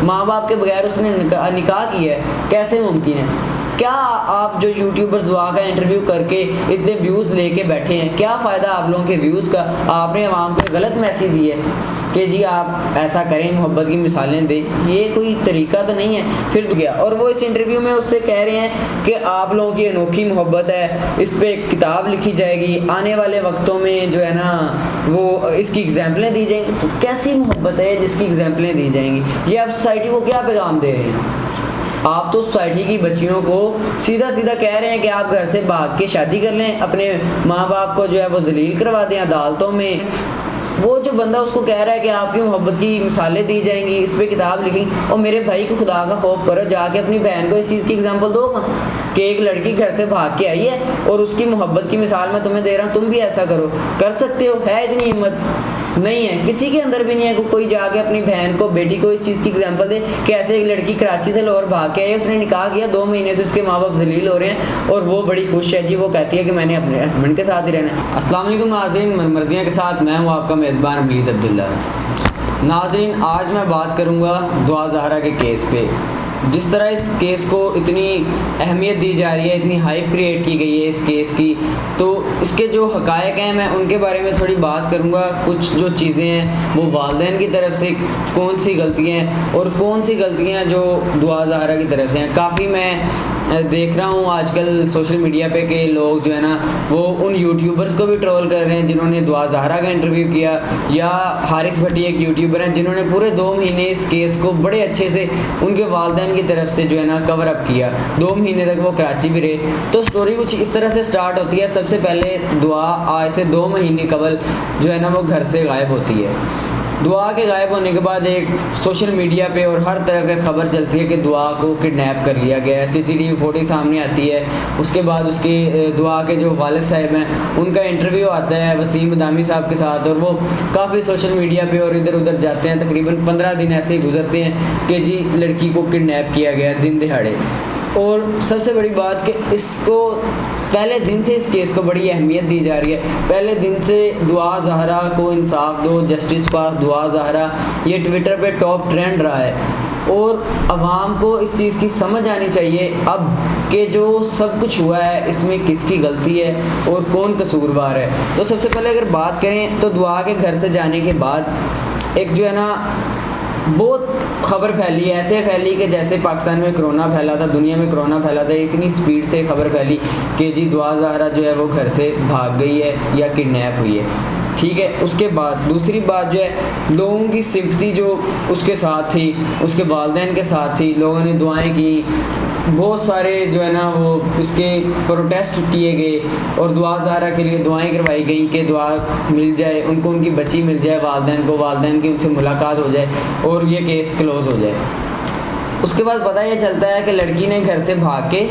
माँ बाप के बगैर उसने निकाह किया है, कैसे मुमकिन है? क्या आप जो यूट्यूबर्स दुआ का इंटरव्यू करके इतने व्यूज़ लेके बैठे हैं, क्या फ़ायदा आप लोगों के व्यूज़ का? आपने आवाम को गलत मैसेज दिया है कि जी आप ऐसा करें, मोहब्बत की मिसालें दें, ये कोई तरीका तो नहीं है। फिर तो क्या, और वो इस इंटरव्यू में उससे कह रहे हैं कि आप लोगों की अनोखी मोहब्बत है, इस पर एक किताब लिखी जाएगी, आने वाले वक्तों में जो है ना वो इसकी एग्जाम्पलें दी जाएंगी। तो कैसी मोहब्बत है जिसकी एग्जाम्पलें दी जाएंगी? ये आप सोसाइटी को क्या पैगाम दे रहे हैं? आप तो सोसाइटी की बच्चियों को सीधा सीधा कह रहे हैं कि आप घर से भाग के शादी कर लें, अपने माँ बाप को जो है वो जलील करवा दें अदालतों में। वो जो बंदा उसको कह रहा है कि आपकी मोहब्बत की मिसालें दी जाएंगी, इस पर किताब लिखी, और मेरे भाई को खुदा का खौफ करो, जाके अपनी बहन को इस चीज़ की एग्जांपल दो कि एक लड़की घर से भाग के आई है और उसकी मोहब्बत की मिसाल मैं तुम्हें दे रहा हूँ, तुम भी ऐसा करो। कर सकते हो? है इतनी हिम्मत? नहीं है, किसी के अंदर भी नहीं है कोई जाके अपनी बहन को, बेटी को इस चीज़ की एग्जांपल दे कि ऐसे एक लड़की कराची से लाहौर भाग के आई, उसने निकाह किया, 2 महीने से उसके माँ बाप जलील हो रहे हैं और वो बड़ी खुश है जी। वो कहती है कि मैंने अपने हस्बैंड के साथ ही रहना है। अस्सलाम वालेकुम नाज़रीन, मर्जियाँ के साथ मैं हूँ आपका मेज़बान वलीद अब्दुल्ला। नाज़रीन, आज मैं बात करूँगा दुआ ज़हरा के केस पे। जिस तरह इस केस को इतनी अहमियत दी जा रही है, इतनी हाइप क्रिएट की गई है इस केस की, तो इसके जो हक़ायक़ हैं मैं उनके बारे में थोड़ी बात करूँगा। कुछ जो चीज़ें हैं वो वालिदैन की तरफ से कौन सी गलतियाँ हैं और कौन सी गलतियाँ जो दुआ ज़हरा की तरफ से हैं। काफ़ी मैं देख रहा हूँ आजकल सोशल मीडिया पे के लोग जो है ना वो उन यूट्यूबर्स को भी ट्रोल कर रहे हैं जिन्होंने दुआ ज़हरा का इंटरव्यू किया, या हारिस भट्टी एक यूट्यूबर हैं जिन्होंने पूरे 2 महीने इस केस को बड़े अच्छे से उनके वालिदैन की तरफ से जो है ना कवर अप किया। 2 महीने तक वो कराची भी रहे। तो स्टोरी कुछ इस तरह से स्टार्ट होती है। सबसे पहले दुआ आज से 2 महीने कबल जो है ना वो घर से गायब होती है। दुआ के गायब होने के बाद एक सोशल मीडिया पे और हर तरह की खबर चलती है कि दुआ को किडनैप कर लिया गया है। सीसीटीवी फुटेज सामने आती है। उसके बाद उसके दुआ के जो वालिद साहब हैं उनका इंटरव्यू आता है वसीम दामी साहब के साथ, और वो काफ़ी सोशल मीडिया पे और इधर उधर जाते हैं। तकरीबन 15 दिन ऐसे ही गुजरते हैं कि जी लड़की को किडनैप किया गया दिन दिहाड़े। और सबसे बड़ी बात कि इसको पहले दिन से इस केस को बड़ी अहमियत दी जा रही है। पहले दिन से दुआ ज़हरा को इंसाफ दो, जस्टिस का दुआ ज़हरा, ये ट्विटर पे टॉप ट्रेंड रहा है। और आवाम को इस चीज़ की समझ आनी चाहिए अब कि जो सब कुछ हुआ है इसमें किसकी गलती है और कौन कसूरवार है। तो सबसे पहले अगर बात करें तो दुआ के घर से जाने के बाद एक जो है ना बहुत खबर फैली, ऐसे फैली कि जैसे पाकिस्तान में कोरोना फैला था, दुनिया में कोरोना फैला था। इतनी स्पीड से खबर फैली कि जी दुआ ज़हरा जो है वो घर से भाग गई है या किडनैप हुई है। ठीक है, उसके बाद दूसरी बात जो है लोगों की सिंपथी जो उसके साथ थी, उसके वालिदैन के साथ थी। लोगों ने दुआएं की, बहुत सारे जो है ना वो इसके प्रोटेस्ट किए गए और दुआ ज़हरा के लिए दुआएं करवाई गई कि दुआ मिल जाए उनको, उनकी बच्ची मिल जाए, वालिदैन की उनसे मुलाकात हो जाए और ये केस क्लोज़ हो जाए। उसके बाद पता ये चलता है कि लड़की ने घर से भाग के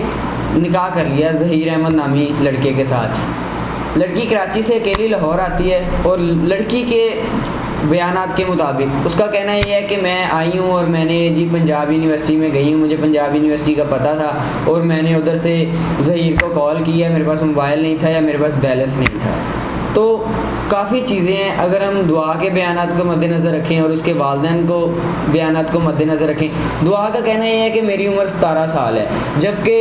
निकाह कर लिया ज़हीर अहमद नामी लड़के के साथ। लड़की कराची से अकेली लाहौर आती है और लड़की के बयानात के मुताबिक उसका कहना ये है कि मैं आई हूँ और मैंने जी पंजाब यूनिवर्सिटी में गई हूँ, मुझे पंजाब यूनिवर्सिटी का पता था और मैंने उधर से ज़हीर को कॉल किया, मेरे पास मोबाइल नहीं था या मेरे पास बैलेंस नहीं था। तो काफ़ी चीज़ें हैं। अगर हम दुआ के बयानात को मद्देनज़र रखें और उसके वालिदैन को बयानात को मद्देनज़र रखें, दुआ का कहना यह है कि मेरी उम्र 17 साल है, जबकि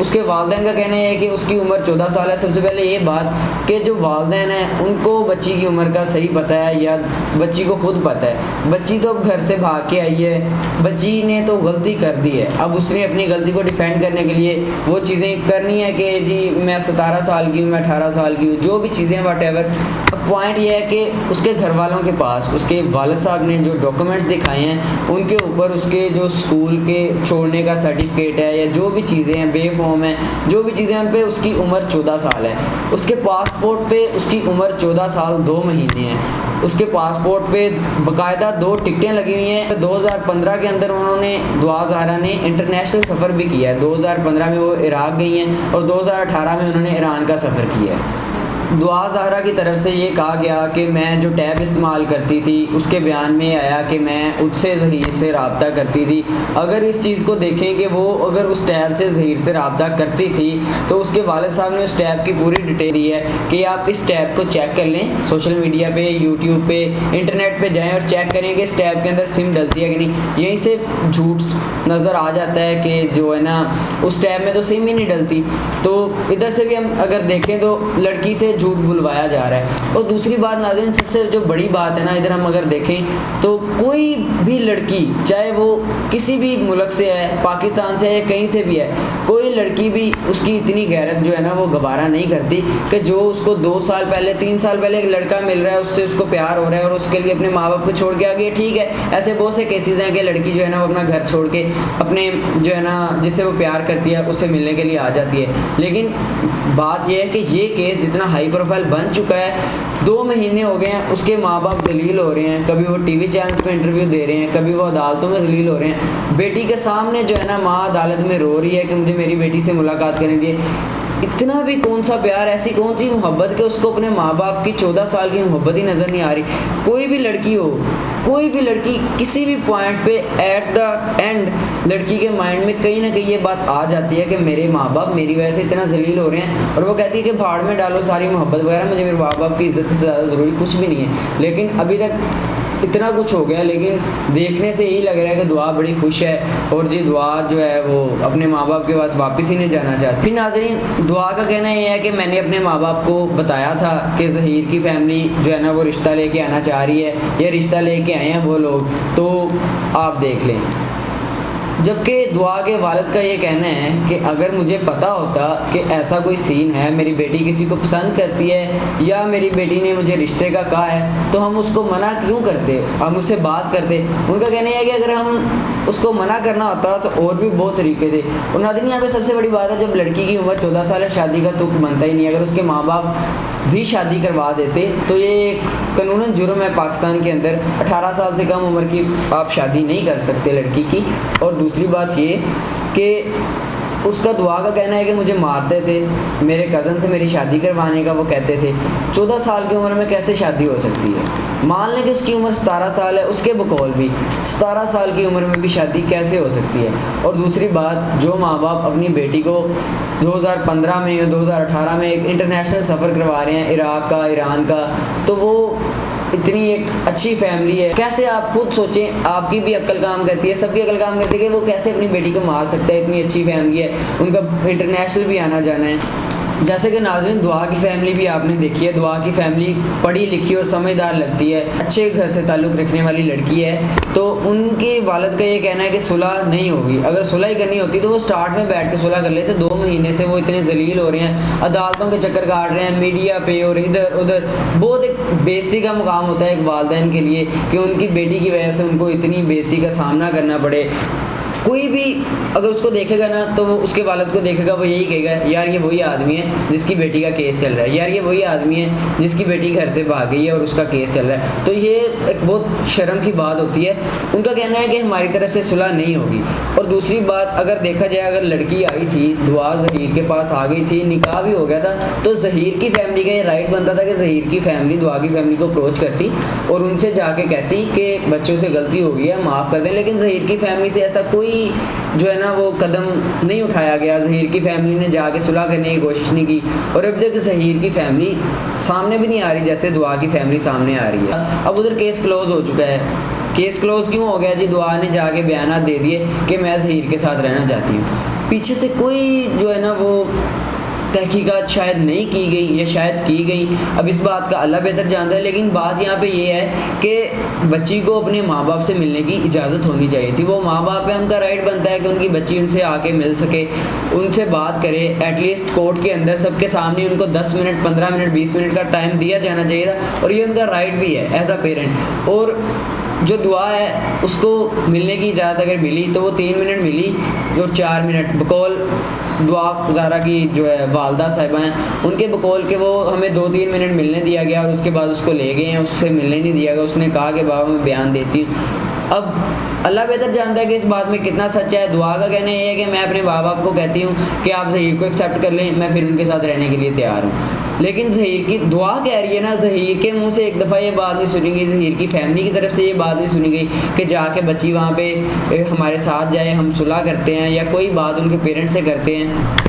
उसके वालिदैन का कहना यह है कि उसकी उम्र 14 साल है। सबसे पहले ये बात कि जो वालिदैन हैं उनको बच्ची की उम्र का सही पता है या बच्ची को खुद पता है। बच्ची तो अब घर से भाग के आई है, बच्ची ने तो गलती कर दी है, अब उसने अपनी गलती को डिफेंड करने के लिए वो चीज़ें करनी है कि जी मैं 17 साल की हूँ, मैं 18 साल की हूँ, जो भी चीज़ें वट एवर। अब पॉइंट ये है कि उसके घर वालों के पास उसके वालिद साहब ने जो डॉक्यूमेंट्स दिखाए हैं उनके ऊपर उसके जो स्कूल के छोड़ने का सर्टिफिकेट है या जो भी चीज़ें हैं, बे फॉर्म है, जो भी चीज़ें उन पे उसकी उम्र 14 साल है। उसके पासपोर्ट पे उसकी उम्र 14 साल 2 महीने है। उसके पासपोर्ट पे बाकायदा 2 टिकटें लगी हुई हैं। 2015 के अंदर उन्होंने दुआ ज़हरा ने इंटरनेशनल सफ़र भी किया है। 2015 में वो इराक़ गई हैं और 2018 में उन्होंने ईरान का सफ़र किया है। दुआ ज़हरा की तरफ से ये कहा गया कि मैं जो टैब इस्तेमाल करती थी उसके बयान में आया कि मैं उससे ज़हीर से रब्ता करती थी। अगर इस चीज़ को देखें कि वो अगर उस टैब से ज़हीर से रब्ता करती थी तो उसके वालिद साहब ने उस टैब की पूरी डिटेल दी है कि आप इस टैब को चेक कर लें, सोशल मीडिया पे, यूट्यूब पे, इंटरनेट पे जाएं और चेक करें कि इस टैब के अंदर सिम डलती है कि नहीं। यहीं से झूठ नज़र आ जाता है कि जो है ना उस टैब में तो सिम ही नहीं डलती। तो इधर से भी हम अगर देखें तो लड़की से झूठ बुलवाया जा रहा है। और दूसरी बात नाज़रीन, सबसे जो बड़ी बात है ना, इधर हम अगर देखें तो कोई भी लड़की, चाहे वो किसी भी मुल्क से है, पाकिस्तान से है या कहीं से भी है, कोई लड़की भी उसकी इतनी गैरत जो है ना वो गवारा नहीं करती कि जो उसको 2 साल पहले 3 साल पहले एक लड़का मिल रहा है, उससे उसको प्यार हो रहा है और उसके लिए अपने माँ बाप को छोड़ के आ गई। ठीक है, ऐसे बहुत से केसेस हैं कि लड़की जो है ना वो अपना घर छोड़ के अपने जो है ना जिससे वो प्यार करती है उससे मिलने के लिए आ जाती है। लेकिन बात यह है कि ये केस जितना हाई प्रोफाइल बन चुका है, 2 महीने हो गए हैं, उसके माँ बाप जलील हो रहे हैं, कभी वो टीवी चैनल पे इंटरव्यू दे रहे हैं, कभी वो अदालतों में जलील हो रहे हैं। बेटी के सामने जो है ना माँ अदालत में रो रही है कि मुझे मेरी बेटी से मुलाकात करने दिए। इतना भी कौन सा प्यार, ऐसी कौन सी मोहब्बत कि उसको अपने माँ बाप की 14 साल की मोहब्बत ही नज़र नहीं आ रही। कोई भी लड़की हो, कोई भी लड़की किसी भी पॉइंट पे एट द एंड लड़की के माइंड में कहीं ना कहीं ये बात आ जाती है कि मेरे माँ बाप मेरी वजह से इतना जलील हो रहे हैं, और वो कहती है कि भाड़ में डालो सारी मोहब्बत वगैरह, मुझे मेरे माँ बाप की इज़्ज़त से ज़्यादा ज़रूरी कुछ भी नहीं है। लेकिन अभी तक इतना कुछ हो गया, लेकिन देखने से यही लग रहा है कि दुआ बड़ी खुश है और ये दुआ जो है वो अपने माँ बाप के पास वापस ही नहीं जाना चाहती। फिर नाज़रीन, दुआ का कहना ये है कि मैंने अपने माँ बाप को बताया था कि ज़हीर की फ़ैमिली जो है ना वो रिश्ता लेके आना चाह रही है, या रिश्ता लेके आए हैं वो लोग, तो आप देख लें। जबकि दुआ के वालिद का ये कहना है कि अगर मुझे पता होता कि ऐसा कोई सीन है, मेरी बेटी किसी को पसंद करती है या मेरी बेटी ने मुझे रिश्ते का कहा है, तो हम उसको मना क्यों करते, हम उससे बात करते। उनका कहना है कि अगर हम उसको मना करना होता तो और भी बहुत तरीके थे। और नाज़रीन, यहाँ पे सबसे बड़ी बात है, जब लड़की की उम्र 14 साल है, शादी का तुक बनता ही नहीं। अगर उसके माँ बाप भी शादी करवा देते तो ये एक कानूनन जुर्म है पाकिस्तान के अंदर। 18 साल से कम उम्र की आप शादी नहीं कर सकते लड़की की। और दूसरी बात ये कि उसका दुआ का कहना है कि मुझे मारते थे, मेरे कज़न से मेरी शादी करवाने का वो कहते थे। 14 साल की उम्र में कैसे शादी हो सकती है? मान लें कि उसकी उम्र 17 साल है, उसके बकौल भी 17 साल की उम्र में भी शादी कैसे हो सकती है? और दूसरी बात, जो माँ बाप अपनी बेटी को 2015 में या 2018 में एक इंटरनेशनल सफ़र करवा रहे हैं, इराक़ का, ईरान का, तो वो इतनी एक अच्छी फैमिली है। कैसे आप खुद सोचें, आपकी भी अक्ल काम करती है, सबकी अक्ल काम करती है कि वो कैसे अपनी बेटी को मार सकता है। इतनी अच्छी फैमिली है, उनका इंटरनेशनल भी आना जाना है। जैसे कि नाज़रीन, दुआ की फ़ैमिली भी आपने देखी है। दुआ की फ़ैमिली पढ़ी लिखी और समझदार लगती है, अच्छे घर से ताल्लुक़ रखने वाली लड़की है। तो उनके वालिद का ये कहना है कि सुलह नहीं होगी। अगर सुलह ही करनी होती तो वो स्टार्ट में बैठ के सुलह कर लेते। 2 महीने से वो इतने जलील हो रहे हैं, अदालतों के चक्कर काट रहे हैं, मीडिया पे और इधर उधर। बहुत एक बेइज्जती का मुकाम होता है एक वालिदैन के लिए कि उनकी बेटी की वजह से उनको इतनी बेइज्जती का सामना करना पड़े। कोई भी अगर उसको देखेगा ना तो वो उसके वालिद को देखेगा, वो यही कहेगा, यार ये वही आदमी है जिसकी बेटी का केस चल रहा है, यार ये वही आदमी है जिसकी बेटी घर से भाग गई है और उसका केस चल रहा है। तो ये एक बहुत शर्म की बात होती है। उनका कहना है कि हमारी तरफ से सुलह नहीं होगी। और दूसरी बात, अगर देखा जाए, अगर लड़की आई थी, दुआ ज़हीर के पास आ गई थी, निकाह भी हो गया था, तो ज़हीर की फैमिली का ये राइट बनता था कि ज़हीर की फैमिली दुआ की फैमिली को अप्रोच करती और उनसे जाके कहती कि बच्चों से गलती हो गई है, माफ़ कर दें। लेकिन ज़हीर की फैमिली से ऐसा कोई जो है ना वो कदम नहीं उठाया गया। ज़हीर की फैमिली ने जाके सुलह करने की कोशिश नहीं की और अब तक ज़हीर की फैमिली सामने भी नहीं आ रही जैसे दुआ की फैमिली सामने आ रही है। अब उधर केस क्लोज़ हो चुका है। केस क्लोज़ क्यों हो गया जी? दुआ ने जाके बयान दे दिए कि मैं ज़हीर के साथ रहना चाहती हूँ। पीछे से कोई जो है ना वो तहकीकात शायद नहीं की गई या शायद की गई, अब इस बात का अल्लाह बेहतर जानता है। लेकिन बात यहाँ पे ये है कि बच्ची को अपने माँ बाप से मिलने की इजाज़त होनी चाहिए थी। वो माँ बाप है, उनका राइट बनता है कि उनकी बच्ची उनसे आके मिल सके, उनसे बात करे, एटलीस्ट कोर्ट के अंदर सबके सामने उनको 10 मिनट 15 मिनट 20 मिनट का टाइम दिया जाना चाहिए था। और ये उनका राइट भी है एज अ पेरेंट। और जो दुआ है उसको मिलने की इजाज़त अगर मिली तो वो 3 मिनट मिली और 4 मिनट बकौल दुआ ज़हरा की जो है वालदा साहिबा हैं, उनके बकौल के वो हमें 2-3 मिनट मिलने दिया गया और उसके बाद उसको ले गए हैं, उससे मिलने नहीं दिया गया। उसने कहा कि बाबा मैं बयान देती हूँ। अब अल्लाह बेहतर जानता है कि इस बात में कितना सच्चा है। दुआ का कहना ये है कि मैं अपने माँ बाप को कहती हूँ कि आप ज़हीर को एक्सेप्ट कर लें, मैं फिर उनके साथ रहने के लिए तैयार हूँ। लेकिन ज़हीर की दुआ कह रही है ना, ज़हीर के मुंह से एक दफ़ा ये बात नहीं सुनी गई, ज़हीर की फैमिली की तरफ से ये बात नहीं सुनी गई कि जाके बच्ची वहाँ पे हमारे साथ जाए, हम सुलह करते हैं या कोई बात उनके पेरेंट्स से करते हैं।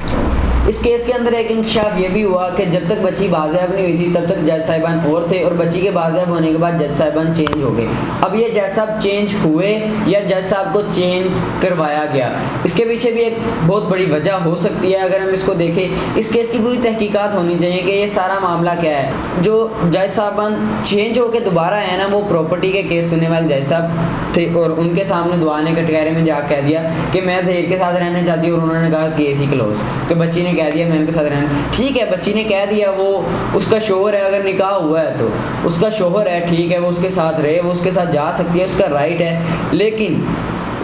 इस केस के अंदर एक इंकशाफ ये भी हुआ कि जब तक बच्ची बाज़ेब नहीं हुई थी तब तक जज साहिबान और थे, और बच्ची के बाज़ेब होने के बाद जज साहिबान चेंज हो गए। अब ये जज साहब चेंज हुए या जज साहब को चेंज करवाया गया, इसके पीछे भी एक बहुत बड़ी वजह हो सकती है। अगर हम इसको देखें, इस केस की पूरी तहकीकात होनी चाहिए कि ये सारा मामला क्या है। जो जज साहिबान चेंज होकर दोबारा आए ना, वो प्रॉपर्टी के केस सुनने वाले जज साहब थे, और उनके सामने दुआ ने कटघरे में जाकर कह दिया कि मैं ज़हीर के साथ रहना चाहती हूँ, और उन्होंने कहा केस ही क्लोज, कि बच्ची ने कह दिया मैं उनके साथ रहना। ठीक है, बच्ची ने कह दिया, वो उसका शोहर है, अगर निकाह हुआ है तो उसका शोहर है, ठीक है, वो उसके साथ रहे, वो उसके साथ जा सकती है, उसका राइट है, लेकिन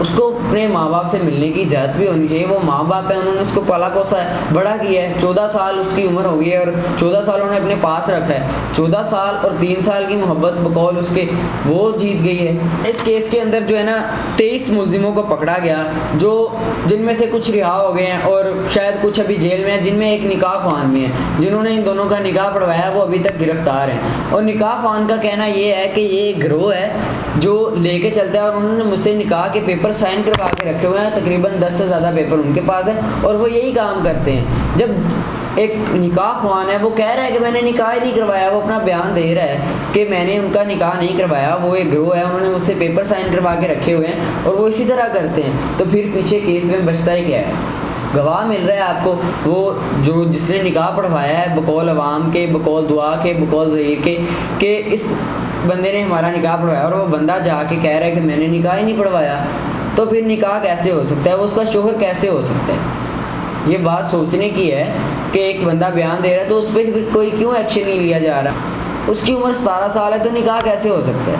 उसको अपने माँ बाप से मिलने की इजाज़त भी होनी चाहिए। वो माँ बाप है, उन्होंने उसको पाला पोसा है, बड़ा किया है, 14 साल उसकी उम्र हो गई है और 14 साल उन्होंने अपने पास रखा है। 14 साल और 3 साल की मोहब्बत बकौल उसके वो जीत गई है। इस केस के अंदर जो है ना 23 मुलजिमों को पकड़ा गया, जो जिनमें से कुछ रिहा हो गए हैं और शायद कुछ अभी जेल में है, जिनमें एक निकाह ख्वान भी है। जिन्होंने इन दोनों का निकाह पढ़वाया वो अभी तक गिरफ्तार हैं। और निकाह ख्वान का कहना ये है कि ये एक गिरोह है जो लेके चलता है, और उन्होंने मुझसे निकाह के पेपर साइन करवा के रखे हुए हैं। तकरीबन 10 से ज़्यादा पेपर उनके पास है और वो यही काम करते हैं। जब एक निकाह ख्वान है, वो कह रहा है कि मैंने निकाह ही नहीं करवाया, वो अपना बयान दे रहा है कि मैंने उनका निकाह नहीं करवाया, वो एक गिरोह है, उन्होंने मुझसे पेपर साइन करवा के रखे हुए हैं और वो इसी तरह करते हैं, तो फिर पीछे केस में बचता ही क्या है? गवाह मिल रहा है आपको, वो जो जिसने निकाह पढ़वाया है बकौल अवाम के, बकौल दुआ के, बकौल ज़हीर के, कि इस बंदे ने हमारा निकाह पढ़वाया, और वो बंदा जाके कह रहा है कि मैंने निकाह ही नहीं पढ़वाया, तो फिर निकाह कैसे हो सकता है? वो उसका शोहर कैसे हो सकता है? ये बात सोचने की है कि एक बंदा बयान दे रहा है तो उस पर फिर कोई क्यों एक्शन नहीं लिया जा रहा? उसकी उम्र 17 साल है तो निकाह कैसे हो सकता है?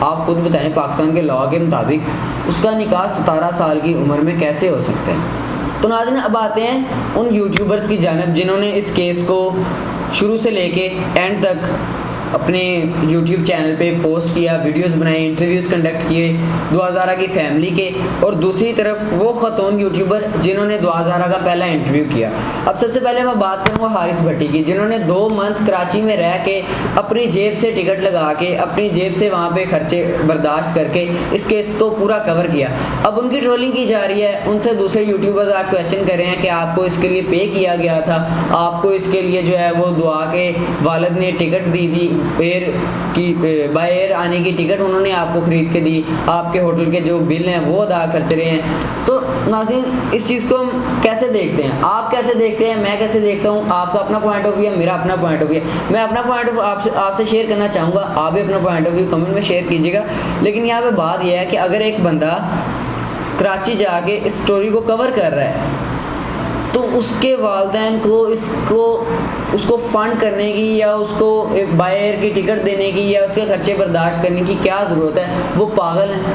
आप खुद बताएं, पाकिस्तान के लॉ के मुताबिक उसका निकाह 17 साल की उम्र में कैसे हो सकता है? तो नाज़रीन, अब आते हैं उन यूट्यूबर्स की जानिब जिन्होंने इस केस को शुरू से लेके एंड तक अपने YouTube चैनल पे पोस्ट किया, वीडियोस बनाए, इंटरव्यूज़ कंडक्ट किए दुआ ज़ारा की फैमिली के, और दूसरी तरफ वो ख़तून यूट्यूबर जिन्होंने दुआ ज़ारा का पहला इंटरव्यू किया। अब सबसे पहले मैं बात करूँगा हारिस भट्टी की, जिन्होंने 2 मंथ कराची में रह के अपनी जेब से टिकट लगा के, अपनी जेब से वहाँ पर खर्चे बर्दाश्त करके इस केस को पूरा कवर किया। अब उनकी ट्रोलिंग की जा रही है, उनसे दूसरे यूट्यूबर्स आप क्वेश्चन कर रहे हैं कि आपको इसके लिए पे किया गया था, आपको इसके लिए जो है वो दुआ के वालिद ने टिकट दी थी, एयर की बाय एयर आने की टिकट उन्होंने आपको ख़रीद के दी, आपके होटल के जो बिल हैं वो अदा करते रहे हैं। तो नाज़रीन, इस चीज़ को हम कैसे देखते हैं, आप कैसे देखते हैं, मैं कैसे देखता हूँ? आपका अपना पॉइंट ऑफ व्यू है, मेरा अपना पॉइंट ऑफ व्यू है। मैं अपना पॉइंट ऑफ आपसे शेयर करना चाहूँगा, आप भी अपना पॉइंट ऑफ व्यू कमेंट में शेयर कीजिएगा। लेकिन यहाँ पर बात यह है कि अगर एक बंदा कराची जाके इस स्टोरी को कवर कर रहा है तो उसके वालिदैन को उसको फ़ंड करने की या उसको बाय एयर की टिकट देने की या उसके खर्चे बर्दाश्त करने की क्या ज़रूरत है? वो पागल हैं,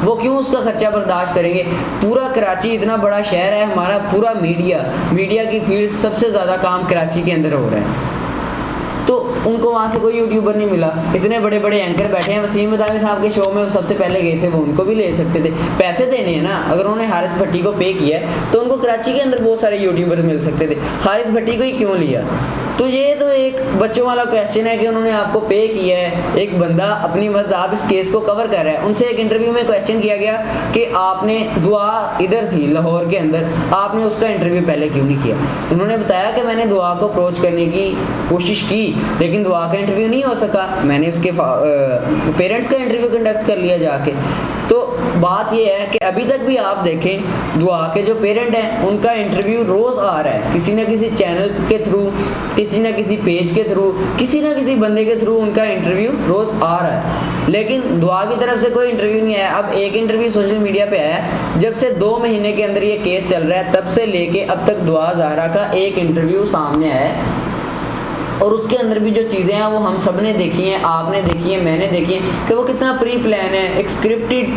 वो क्यों उसका खर्चा बर्दाश्त करेंगे? पूरा कराची इतना बड़ा शहर है हमारा, पूरा मीडिया की फील्ड सबसे ज़्यादा काम कराची के अंदर हो रहा है, तो उनको वहाँ से कोई यूट्यूबर नहीं मिला। इतने बड़े बड़े एंकर बैठे हैं, वसीम बदामी साहब के शो में वो सबसे पहले गए थे, वो उनको भी ले सकते थे, पैसे देने हैं ना। अगर उन्होंने हारिस भट्टी को पे किया है तो उनको कराची के अंदर बहुत सारे यूट्यूबर मिल सकते थे, हारिस भट्टी को ही क्यों लिया? तो ये तो एक बच्चों वाला क्वेश्चन है कि उन्होंने आपको पे किया है, एक बंदा अपनी मदद, आप इस केस को कवर कर रहे हैं। उनसे एक इंटरव्यू में क्वेश्चन किया गया कि आपने दुआ इधर थी लाहौर के अंदर, आपने उसका इंटरव्यू पहले क्यों नहीं किया? उन्होंने बताया कि मैंने दुआ को अप्रोच करने की कोशिश की लेकिन दुआ का इंटरव्यू नहीं हो सका, मैंने उसके पेरेंट्स का इंटरव्यू कंडक्ट कर लिया जाके। तो बात यह है कि अभी तक भी आप देखें दुआ के जो पेरेंट हैं उनका इंटरव्यू रोज़ आ रहा है, किसी न किसी चैनल के थ्रू, किसी न किसी पेज के थ्रू, किसी न किसी बंदे के थ्रू उनका इंटरव्यू रोज़ आ रहा है, लेकिन दुआ की तरफ से कोई इंटरव्यू नहीं आया। अब एक इंटरव्यू सोशल मीडिया पे आया, जब से 2 महीने के अंदर ये केस चल रहा है तब से लेके अब तक दुआ ज़ाहरा का एक इंटरव्यू सामने आया है, और उसके अंदर भी जो चीज़ें हैं वो हम सब ने देखी हैं, आपने देखी है, मैंने देखी है, कि वो कितना प्री प्लान है, एक स्क्रिप्टेड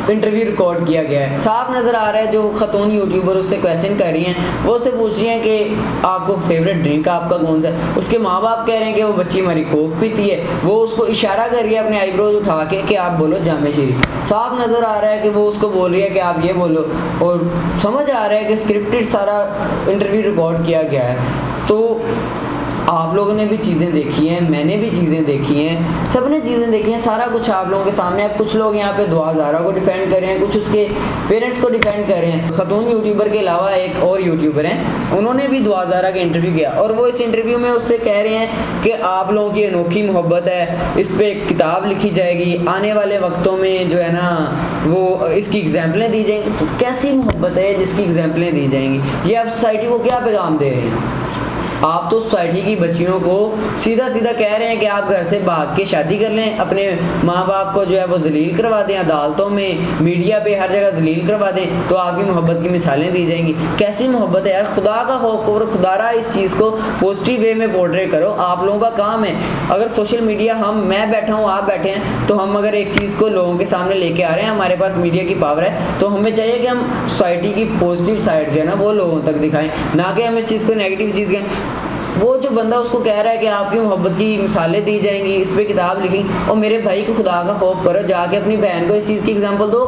इंटरव्यू रिकॉर्ड किया गया है। साफ नज़र आ रहा है जो ख़तून यूट्यूबर उससे क्वेश्चन कर रही हैं, वो उससे पूछ रही हैं कि आपको फेवरेट ड्रिंक आपका कौन सा है। उसके माँ बाप कह रहे हैं कि वो बच्ची हमारी कोक पीती है, वो उसको इशारा कर रही है अपने आईब्रोज उठा के कि आप बोलो जामे शरीफ। साफ नज़र आ रहा है कि वो उसको बोल रही है कि आप ये बोलो, और समझ आ रहा है कि स्क्रिप्टेड सारा इंटरव्यू रिकॉर्ड किया गया है। तो आप लोगों ने भी चीज़ें देखी हैं, मैंने भी चीज़ें देखी हैं, सब ने चीज़ें देखी हैं, सारा कुछ आप लोगों के सामने। अब कुछ लोग यहाँ पे दुआ ज़ारा को डिफेंड कर रहे हैं, कुछ उसके पेरेंट्स को डिफेंड कर रहे हैं। खतून यूट्यूबर के अलावा एक और यूट्यूबर हैं, उन्होंने भी दुआ ज़ारा का इंटरव्यू किया और वो इस इंटरव्यू में उससे कह रहे हैं कि आप लोगों की अनोखी मोहब्बत है, इस पर एक किताब लिखी जाएगी, आने वाले वक्तों में जो है ना वो इसकी एग्जाम्पलें दी जाएंगी। तो कैसी मोहब्बत है जिसकी एग्जाम्पलें दी जाएंगी? ये आप सोसाइटी को क्या पैगाम दे रहे हैं? आप तो सोसाइटी की बच्चियों को सीधा सीधा कह रहे हैं कि आप घर से भाग के शादी कर लें, अपने माँ बाप को जो है वो जलील करवा दें, अदालतों में, मीडिया पे, हर जगह जलील करवा दें, तो आपकी मोहब्बत की मिसालें दी जाएंगी। कैसी मोहब्बत है यार? खुदा का खौफ और खुदारा इस चीज़ को पॉजिटिव वे में पोर्ट्रे करो। आप लोगों का काम है, अगर सोशल मीडिया, मैं बैठा हूँ, आप बैठे हैं, तो हम अगर एक चीज़ को लोगों के सामने लेके आ रहे हैं, हमारे पास मीडिया की पावर है, तो हमें चाहिए कि हम सोसाइटी की पॉजिटिव साइड जो है ना वो लोगों तक दिखाएं, ना कि हम इस चीज़ को नेगेटिव चीज़ कहें। वो जो बंदा उसको कह रहा है कि आपकी मोहब्बत की मिसालें दी जाएंगी, इस पर किताब लिखी, और मेरे भाई को खुदा का खौफ करो, जाके अपनी बहन को इस चीज़ की एग्जांपल दो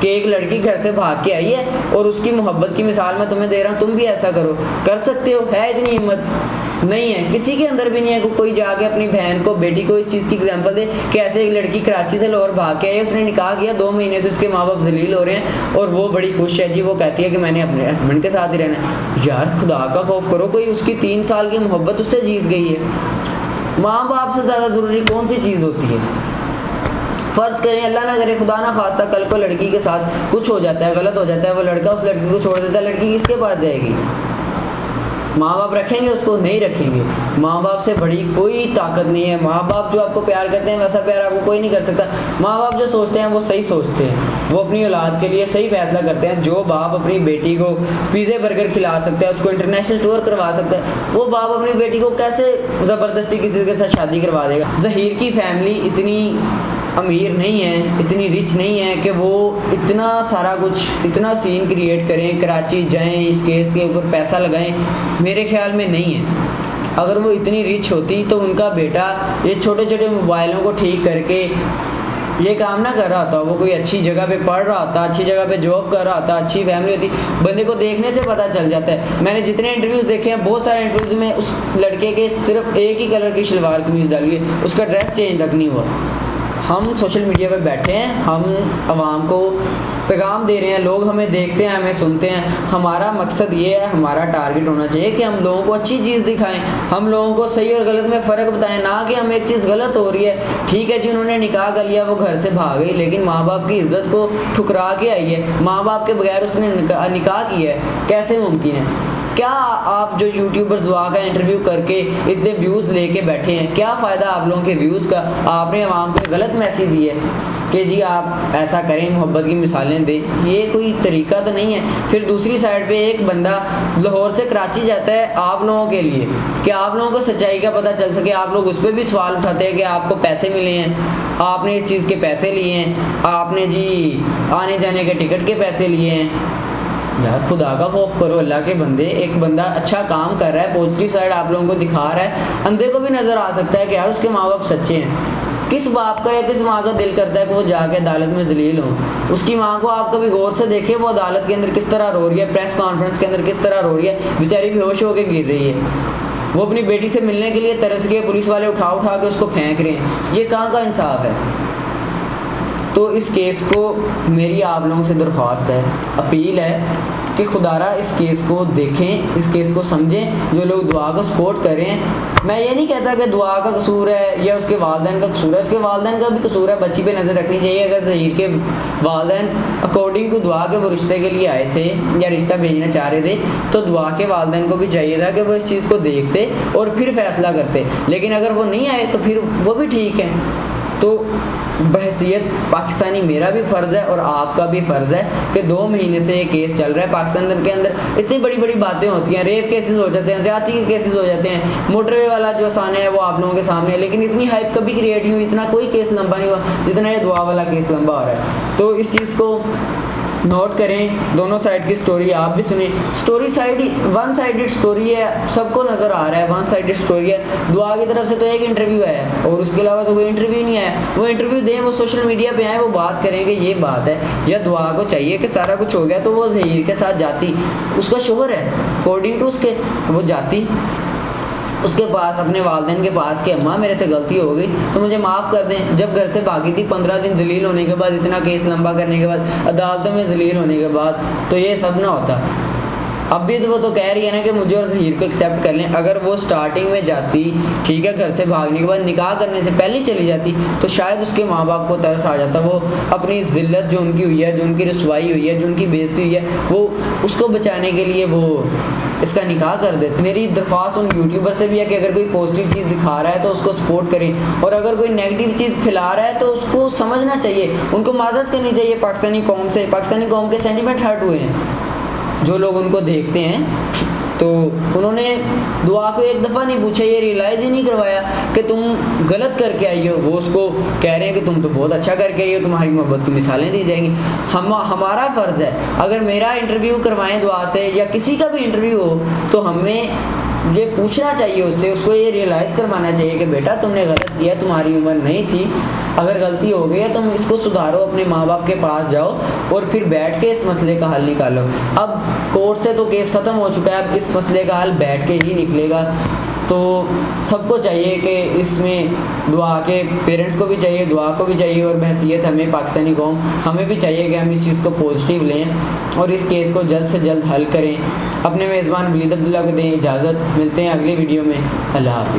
कि एक लड़की घर से भाग के आई है और उसकी मोहब्बत की मिसाल मैं तुम्हें दे रहा हूँ, तुम भी ऐसा करो। कर सकते हो? है इतनी हिम्मत? नहीं है, किसी के अंदर भी नहीं है कोई जाके अपनी बहन को, बेटी को इस चीज़ की एग्जांपल दे कि ऐसे एक लड़की कराची से लाहौर भाग के आई, उसने निकाह किया, 2 महीने से उसके माँ बाप जलील हो रहे हैं और वो बड़ी खुश है जी, वो कहती है कि मैंने अपने हस्बैंड के साथ ही रहना है। यार खुदा का खौफ करो, कोई उसकी 3 साल की मोहब्बत उससे जीत गई है। माँ बाप से ज़्यादा ज़रूरी कौन सी चीज़ होती है? फ़र्ज़ करें, अल्लाह ना करे, खुदा ना खास्ता, कल को लड़की के साथ कुछ हो जाता है, गलत हो जाता है, वो लड़का उस लड़की को छोड़ देता है, लड़की किसके पास जाएगी? माँ बाप रखेंगे उसको? नहीं रखेंगे। माँ बाप से बड़ी कोई ताकत नहीं है। माँ बाप जो आपको प्यार करते हैं वैसा प्यार आपको कोई नहीं कर सकता। माँ बाप जो सोचते हैं वो सही सोचते हैं, वो अपनी औलाद के लिए सही फैसला करते हैं। जो बाप अपनी बेटी को पिज़्ज़े बर्गर खिला सकता है, उसको इंटरनेशनल टूर करवा सकता है, वो बाप अपनी बेटी को कैसे ज़बरदस्ती किसी के साथ शादी करवा देगा? ज़हीर की फैमिली इतनी अमीर नहीं है, इतनी रिच नहीं है कि वो इतना सारा कुछ, इतना सीन क्रिएट करें, कराची जाएं, इस केस के ऊपर पैसा लगाएं। मेरे ख्याल में नहीं है। अगर वो इतनी रिच होती तो उनका बेटा ये छोटे छोटे मोबाइलों को ठीक करके ये काम ना कर रहा होता, वो कोई अच्छी जगह पे पढ़ रहा होता, अच्छी जगह पे जॉब कर रहा होता, अच्छी फैमिली होती। बंदे को देखने से पता चल जाता है। मैंने जितने इंटरव्यूज़ देखे हैं, बहुत सारे इंटरव्यूज़ में उस लड़के के सिर्फ एक ही कलर की शलवार कमीज डाली है, उसका ड्रेस चेंज तक नहीं हुआ। हम सोशल मीडिया पे बैठे हैं, हम आवाम को पैगाम दे रहे हैं, लोग हमें देखते हैं, हमें सुनते हैं। हमारा मकसद ये है, हमारा टारगेट होना चाहिए कि हम लोगों को अच्छी चीज़ दिखाएं, हम लोगों को सही और गलत में फ़र्क बताएं, ना कि हम एक चीज़ गलत हो रही है। ठीक है जी, उन्होंने निकाह कर लिया, वो घर से भाग गई, लेकिन माँ बाप की इज्जत को ठुकरा के आई है, माँ बाप के बगैर उसने निकाह किया है, कैसे मुमकिन है? क्या आप जो यूट्यूबर्स दुआ का इंटरव्यू करके इतने व्यूज़ लेके बैठे हैं, क्या फ़ायदा आप लोगों के व्यूज़ का? आपने आवाम को गलत मैसेज दिया है कि जी आप ऐसा करें, मोहब्बत की मिसालें दें। ये कोई तरीका तो नहीं है। फिर दूसरी साइड पे एक बंदा लाहौर से कराची जाता है आप लोगों के लिए कि आप लोगों को सच्चाई का पता चल सके। आप लोग उस पर भी सवाल उठाते हैं कि आपको पैसे मिले हैं, आपने इस चीज़ के पैसे लिए हैं, आपने जी आने जाने के टिकट के पैसे लिए हैं। यार खुदा का खौफ करो, अल्लाह के बंदे। एक बंदा अच्छा काम कर रहा है, पॉजिटिव साइड आप लोगों को दिखा रहा है, अंधे को भी नज़र आ सकता है कि यार उसके माँ बाप सच्चे हैं। किस बाप का या किस माँ का दिल करता है कि वो जाके अदालत में जलील हो? उसकी माँ को आप कभी गौर से देखे, वो अदालत के अंदर किस तरह रो रही है, प्रेस कॉन्फ्रेंस के अंदर किस तरह रो रही है, बेचारी बेहोश होकर गिर रही है। वो अपनी बेटी से मिलने के लिए तरस गए, पुलिस वाले उठा उठा के उसको फेंक रहे हैं। ये कहाँ का इंसाफ है? तो इस केस को मेरी आप लोगों से दरख्वास्त है, अपील है कि खुदारा इस केस को देखें, इस केस को समझें। जो लोग दुआ को सपोर्ट करें, मैं ये नहीं कहता कि दुआ का कसूर है या उसके वालिदैन का कसूर है, उसके वालिदैन का भी कसूर है, बच्ची पे नज़र रखनी चाहिए। अगर ज़हीर के वालिदैन अकॉर्डिंग टू दुआ के वो रिश्ते के लिए आए थे या रिश्ता भेजना चाह रहे थे, तो दुआ के वालिदैन को भी चाहिए था कि वो इस चीज़ को देखते और फिर फैसला करते। लेकिन अगर वो नहीं आए तो फिर वो भी ठीक है। तो बहसियत पाकिस्तानी मेरा भी फ़र्ज़ है और आपका भी फ़र्ज़ है कि 2 महीने से ये केस चल रहा है पाकिस्तान के अंदर। इतनी बड़ी बड़ी बातें होती हैं, रेप केसेस हो जाते हैं, ज़्यादती के केसेस हो जाते हैं, मोटरवे वाला जो आसाना है वो आप लोगों के सामने है, लेकिन इतनी हाइप कभी क्रिएट नहीं हुई, इतना कोई केस लंबा नहीं हुआ जितना ये दुआ वाला केस लंबा हो रहा है। तो इस चीज़ को नोट करें, दोनों साइड की स्टोरी आप भी सुने। Story side one sided story है, सबको नज़र आ रहा है वन साइडेड स्टोरी है। दुआ की तरफ से तो एक इंटरव्यू है और उसके अलावा तो कोई इंटरव्यू नहीं आया। वो इंटरव्यू दें, वो सोशल मीडिया पे आए, वो बात करें कि ये बात है। या दुआ को चाहिए कि सारा कुछ हो गया तो वो ज़हीर के साथ जाती, उसका शोहर है, अकॉर्डिंग टू उसके वो जाती, उसके पास, अपने वालिदैन के पास कि अम्मा मेरे से गलती हो गई तो मुझे माफ़ कर दें। जब घर से भागी थी 15 दिन जलील होने के बाद, इतना केस लंबा करने के बाद, अदालतों में जलील होने के बाद, तो ये सब ना होता। अब भी तो वो तो कह रही है ना कि मुझे और ज़हीर को एक्सेप्ट कर लें। अगर वो स्टार्टिंग में जाती, ठीक है, घर से भागने के बाद निकाह करने से पहले चली जाती, तो शायद उसके माँ बाप को तरस आ जाता। वो अपनी ज़िल्लत जो उनकी हुई है, जो उनकी रसवाई हुई है, जो उनकी बेइज्जती हुई है, वो उसको बचाने के लिए वो इसका निकाह कर देते। मेरी दरख्वास्त उन यूट्यूबर से भी है कि अगर कोई पॉजिटिव चीज़ दिखा रहा है तो उसको सपोर्ट करें, और अगर कोई नेगेटिव चीज़ फैला रहा है तो उसको समझना चाहिए, उनको माज़रत करनी चाहिए पाकिस्तानी कौम से। पाकिस्तानी कौम के सेंटीमेंट हर्ट हुए हैं जो लोग उनको देखते हैं, तो उन्होंने दुआ को एक दफ़ा नहीं पूछा, ये रियलाइज़ ही नहीं करवाया कि तुम गलत करके आई हो। वो उसको कह रहे हैं कि तुम तो बहुत अच्छा करके आई हो, तुम्हारी मोहब्बत की मिसालें दी जाएंगी। हमारा फ़र्ज़ है, अगर मेरा इंटरव्यू करवाएं दुआ से या किसी का भी इंटरव्यू हो, तो हमें ये पूछना चाहिए उससे, उसको ये रियलाइज़ करवाना चाहिए कि बेटा तुमने गलत किया, तुम्हारी उम्र नहीं थी, अगर गलती हो गई है तुम इसको सुधारो, अपने माँ बाप के पास जाओ और फिर बैठ के इस मसले का हल निकालो। अब कोर्ट से तो केस ख़त्म हो चुका है, अब इस मसले का हल बैठ के ही निकलेगा। तो सबको चाहिए कि इसमें दुआ के, पेरेंट्स को भी चाहिए, दुआ को भी चाहिए, और बहसीत हमें पाकिस्तानी कौम, हमें भी चाहिए कि हम इस चीज़ को पॉजिटिव लें और इस केस को जल्द से जल्द हल करें। अपने मेज़बान वलीद अब्दुल्ला को दें इजाज़त, मिलते हैं अगली वीडियो में। अल्लाह हाफ़िज़।